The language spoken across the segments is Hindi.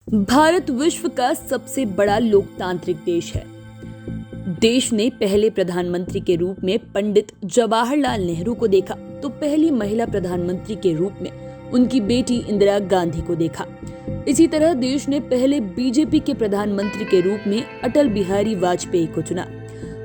भारत विश्व का सबसे बड़ा लोकतांत्रिक देश है। देश ने पहले प्रधानमंत्री के रूप में पंडित जवाहरलाल नेहरू को देखा तो पहली महिला प्रधानमंत्री के रूप में उनकी बेटी इंदिरा गांधी को देखा। इसी तरह देश ने पहले बीजेपी के प्रधानमंत्री के रूप में अटल बिहारी वाजपेयी को चुना।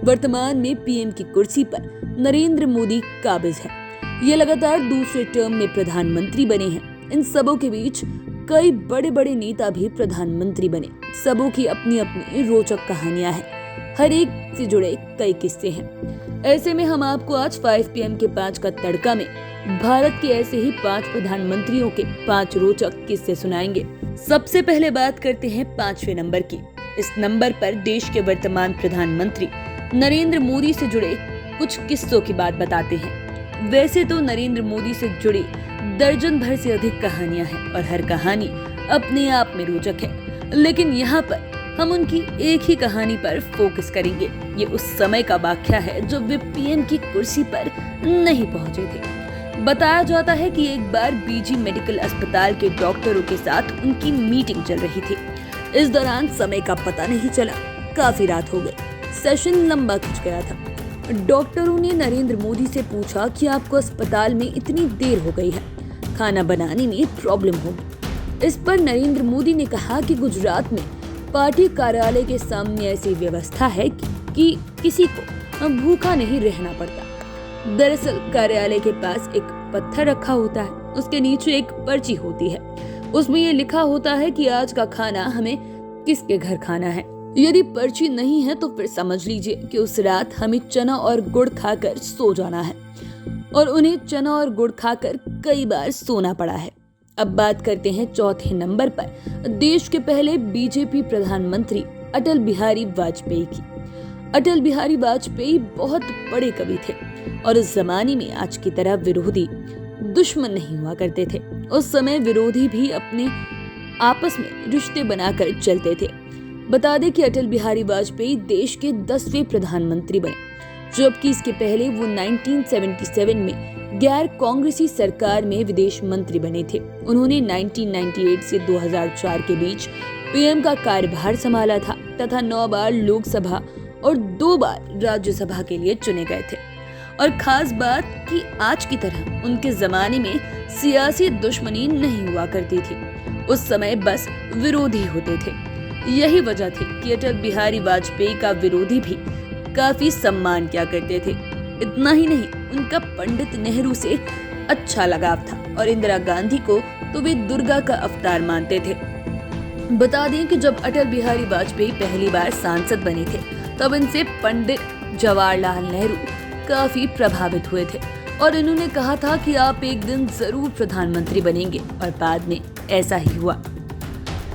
वर्तमान में पीएम की कुर्सी पर नरेंद्र मोदी काबिज है। ये लगातार दूसरे टर्म में प्रधानमंत्री बने हैं। इन सबों के बीच कई बड़े बड़े नेता भी प्रधानमंत्री बने। सबों की अपनी अपनी रोचक कहानियां हैं। हर एक से जुड़े कई किस्से हैं। ऐसे में हम आपको आज 5 PM के 5 का तड़का में भारत के ऐसे ही 5 प्रधानमंत्रियों के 5 रोचक किस्से सुनाएंगे। सबसे पहले बात करते हैं 5वें नंबर की। इस नंबर पर देश के वर्तमान प्रधानमंत्री नरेंद्र मोदी से जुड़े कुछ किस्सों की बात बताते हैं। वैसे तो नरेंद्र मोदी से जुड़ी दर्जन भर से अधिक कहानियां हैं और हर कहानी अपने आप में रोचक है, लेकिन यहाँ पर हम उनकी एक ही कहानी पर फोकस करेंगे। ये उस समय का वाकया है जब वे पीएम की कुर्सी पर नहीं पहुंचे थे। बताया जाता है कि एक बार बीजी मेडिकल अस्पताल के डॉक्टरों के साथ उनकी मीटिंग चल रही थी। इस दौरान समय का पता नहीं चला, काफी रात हो गई, सेशन लंबा खिंच गया था। डॉक्टरों ने नरेंद्र मोदी से पूछा कि आपको अस्पताल में इतनी देर हो गई है, खाना बनाने में प्रॉब्लम होगी। इस पर नरेंद्र मोदी ने कहा कि गुजरात में पार्टी कार्यालय के सामने ऐसी व्यवस्था है कि किसी को भूखा नहीं रहना पड़ता। दरअसल कार्यालय के पास एक पत्थर रखा होता है, उसके नीचे एक पर्ची होती है। उसमें ये लिखा होता है कि आज का खाना हमें किसके घर खाना है। यदि पर्ची नहीं है तो फिर समझ लीजिए कि उस रात हमें चना और गुड़ खाकर सो जाना है, और उन्हें चना और गुड़ खाकर कई बार सोना पड़ा है। अब बात करते हैं चौथे नंबर पर देश के पहले बीजेपी प्रधानमंत्री अटल बिहारी वाजपेयी की। अटल बिहारी वाजपेयी बहुत बड़े कवि थे और उस जमाने में आज की तरह विरोधी दुश्मन नहीं हुआ करते थे। उस समय विरोधी भी अपने आपस में रिश्ते बनाकर चलते थे। बता दें कि अटल बिहारी वाजपेयी देश के 10वें प्रधानमंत्री बने, जबकि इसके पहले वो 1977 में गैर कांग्रेसी सरकार में विदेश मंत्री बने थे। उन्होंने 1998 से 2004 के बीच पीएम का कार्यभार संभाला था तथा 9 बार लोकसभा और 2 बार राज्यसभा के लिए चुने गए थे। और खास बात कि आज की तरह उनके जमाने में सियासी दुश्मनी नहीं हुआ करती थी। उस समय बस विरोधी होते थे। यही वजह थी कि अटल बिहारी वाजपेयी का विरोधी भी काफी सम्मान किया करते थे। इतना ही नहीं, उनका पंडित नेहरू से अच्छा लगाव था और इंदिरा गांधी को तो वे दुर्गा का अवतार मानते थे। बता दें कि जब अटल बिहारी वाजपेयी पहली बार सांसद बने थे तब इनसे पंडित जवाहरलाल नेहरू काफी प्रभावित हुए थे और इन्होंने कहा था कि आप एक दिन जरूर प्रधानमंत्री बनेंगे, और बाद में ऐसा ही हुआ।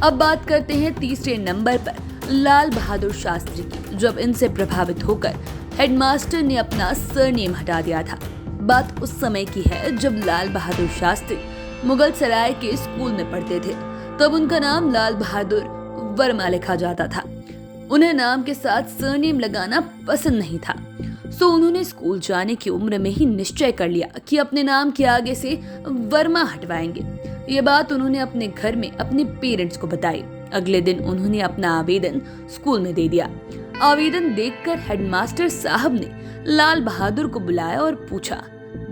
अब बात करते हैं तीसरे नंबर पर लाल बहादुर शास्त्री की। जब इनसे प्रभावित होकर हेडमास्टर ने अपना सरनेम हटा दिया था। बात उस समय की है जब लाल बहादुर शास्त्री मुगल सराय के स्कूल में पढ़ते थे। तब उनका नाम लाल बहादुर वर्मा लिखा जाता था। उन्हें नाम के साथ सरनेम लगाना पसंद नहीं था, सो उन्होंने स्कूल जाने की उम्र में ही निश्चय कर लिया कि अपने नाम के आगे से वर्मा हटवाएंगे। ये बात उन्होंने अपने घर में अपने पेरेंट्स को बताई। अगले दिन उन्होंने अपना आवेदन स्कूल में दे दिया। आवेदन देखकर हेडमास्टर साहब ने लाल बहादुर को बुलाया और पूछा,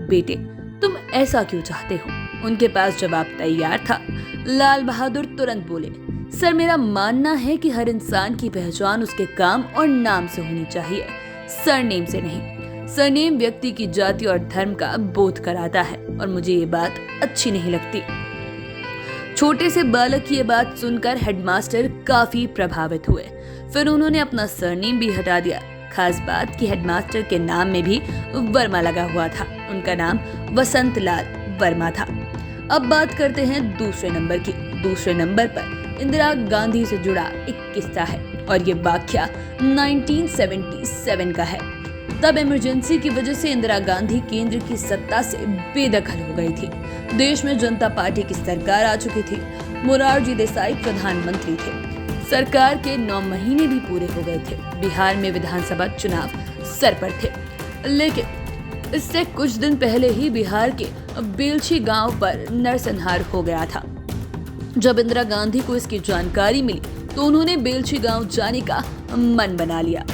बेटे तुम ऐसा क्यों चाहते हो? उनके पास जवाब तैयार था। लाल बहादुर तुरंत बोले, सर मेरा मानना है कि हर इंसान की पहचान उसके काम और नाम से होनी चाहिए, सरनेम से नहीं। सरनेम व्यक्ति की जाति और धर्म का बोध कराता है और मुझे ये बात अच्छी नहीं लगती। छोटे से बालक की ये बात सुनकर हेडमास्टर काफी प्रभावित हुए। फिर उन्होंने अपना सरनेम भी हटा दिया। खास बात कि हेडमास्टर के नाम में भी वर्मा लगा हुआ था। उनका नाम वसंत लाल वर्मा था। अब बात करते हैं दूसरे नंबर की। दूसरे नंबर पर इंदिरा गांधी से जुड़ा एक किस्सा है और ये वाकया 1977 का है। तब इमरजेंसी की वजह से इंदिरा गांधी केंद्र की सत्ता से बेदखल हो गई थी। देश में जनता पार्टी की सरकार आ चुकी थी। मोरारजी देसाई प्रधानमंत्री थे। सरकार के 9 महीने भी पूरे हो गए थे। बिहार में विधानसभा चुनाव सर पर थे, लेकिन इससे कुछ दिन पहले ही बिहार के बेलछी गांव पर नरसंहार हो गया था। जब इंदिरा गांधी को इसकी जानकारी मिली तो उन्होंने बेलछी गांव जाने का मन बना लिया।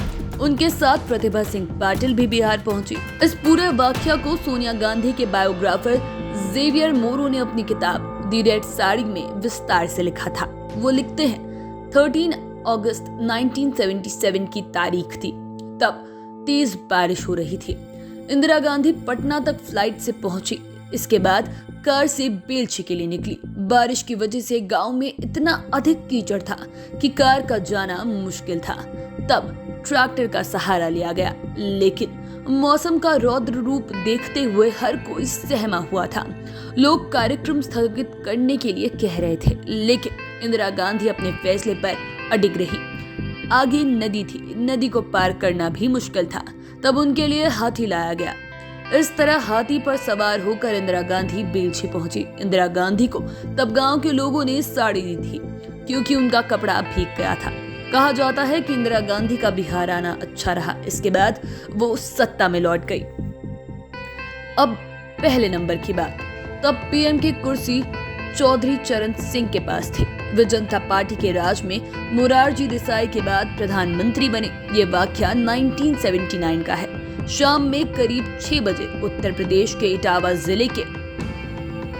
उनके साथ प्रतिभा सिंह पाटिल भी बिहार पहुंची। इस पूरे वाकया को सोनिया गांधी के बायोग्राफर जेवियर मोरो ने अपनी किताब दी रेड साड़ी में विस्तार से लिखा था। वो लिखते हैं, 13 अगस्त 1977 की तारीख थी। तब तेज बारिश हो रही थी। इंदिरा गांधी पटना तक फ्लाइट से पहुंची। इसके बाद कार से बेलछी के लिए निकली। बारिश की वजह से गांव में इतना अधिक कीचड़ था कि कार का जाना मुश्किल था। तब ट्रैक्टर का सहारा लिया गया, लेकिन मौसम का रौद्र रूप देखते हुए हर कोई सहमा हुआ था। लोग कार्यक्रम स्थगित करने के लिए कह रहे थे, लेकिन इंदिरा गांधी अपने फैसले पर अडिग रही। आगे नदी थी, नदी को पार करना भी मुश्किल था। तब उनके लिए हाथी लाया गया। इस तरह हाथी पर सवार होकर इंदिरा गांधी बेलछी पहुंची। इंदिरा गांधी को तब गांव के लोगों ने साड़ी दी थी, क्योंकि उनका कपड़ा भीग गया था। कहा जाता है कि इंदिरा गांधी का बिहार आना अच्छा रहा। इसके बाद वो सत्ता में लौट गई। अब पहले नंबर की बात, तब पीएम की कुर्सी चौधरी चरण सिंह के पास थी। वे जनता पार्टी के राज में मोरारजी देसाई के बाद प्रधानमंत्री बने। ये वाकया 1979 का है। शाम में करीब 6 बजे उत्तर प्रदेश के इटावा जिले के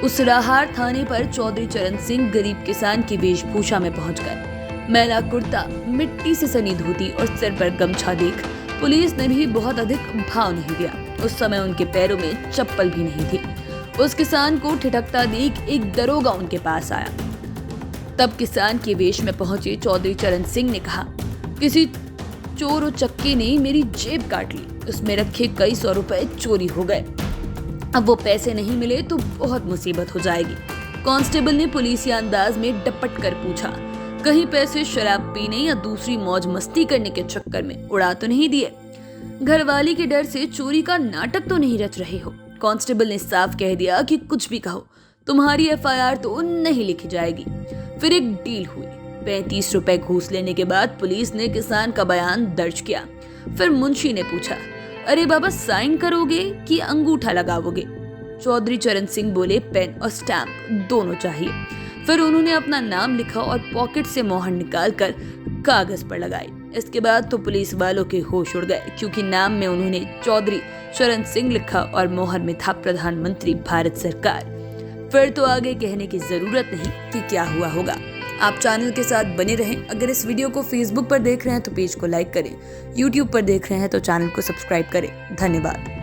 उसराहार थाने पर चौधरी चरण सिंह गरीब किसान की वेशभूषा में पहुंच गए। मैला कुर्ता, मिट्टी से सनी धोती और सिर पर गमछा देख पुलिस ने भी बहुत अधिक भाव नहीं दिया। उस समय उनके पैरों में चप्पल भी नहीं थी। उस किसान को ठिठकता देख एक दरोगा उनके पास आया। तब किसान के वेश में पहुंचे चौधरी चरण सिंह ने कहा, किसी चोर उचक्के ने मेरी जेब काट ली, उसमें रखे कई 100 रुपए चोरी हो गए। अब वो पैसे नहीं मिले तो बहुत मुसीबत हो जाएगी। कांस्टेबल ने पुलिसिया अंदाज में डपट कर पूछा, कहीं पैसे शराब पीने या दूसरी मौज मस्ती करने के चक्कर में उड़ा तो नहीं दिए? घरवाली के डर से चोरी का नाटक तो नहीं रच रहे हो? कांस्टेबल ने साफ कह दिया कि कुछ भी कहो, तुम्हारी एफआईआर तो नहीं लिखी जाएगी। फिर एक डील हुई। 35 रुपए घूस लेने के बाद पुलिस ने किसान का बयान दर्ज किया। फिर मुंशी ने पूछा, अरे बाबा साइन करोगे कि अंगूठा लगाओगे? चौधरी चरण सिंह बोले, पेन और स्टैम्प दोनों चाहिए। फिर उन्होंने अपना नाम लिखा और पॉकेट से मोहर निकालकर कागज पर लगाई। इसके बाद तो पुलिस वालों के होश उड़ गए, क्योंकि नाम में उन्होंने चौधरी चरण सिंह लिखा और मोहर में था प्रधानमंत्री भारत सरकार। फिर तो आगे कहने की जरूरत नहीं कि क्या हुआ होगा। आप चैनल के साथ बने रहें। अगर इस वीडियो को फेसबुक पर देख रहे हैं तो पेज को लाइक करें, यूट्यूब पर देख रहे हैं तो चैनल को सब्सक्राइब करें। धन्यवाद।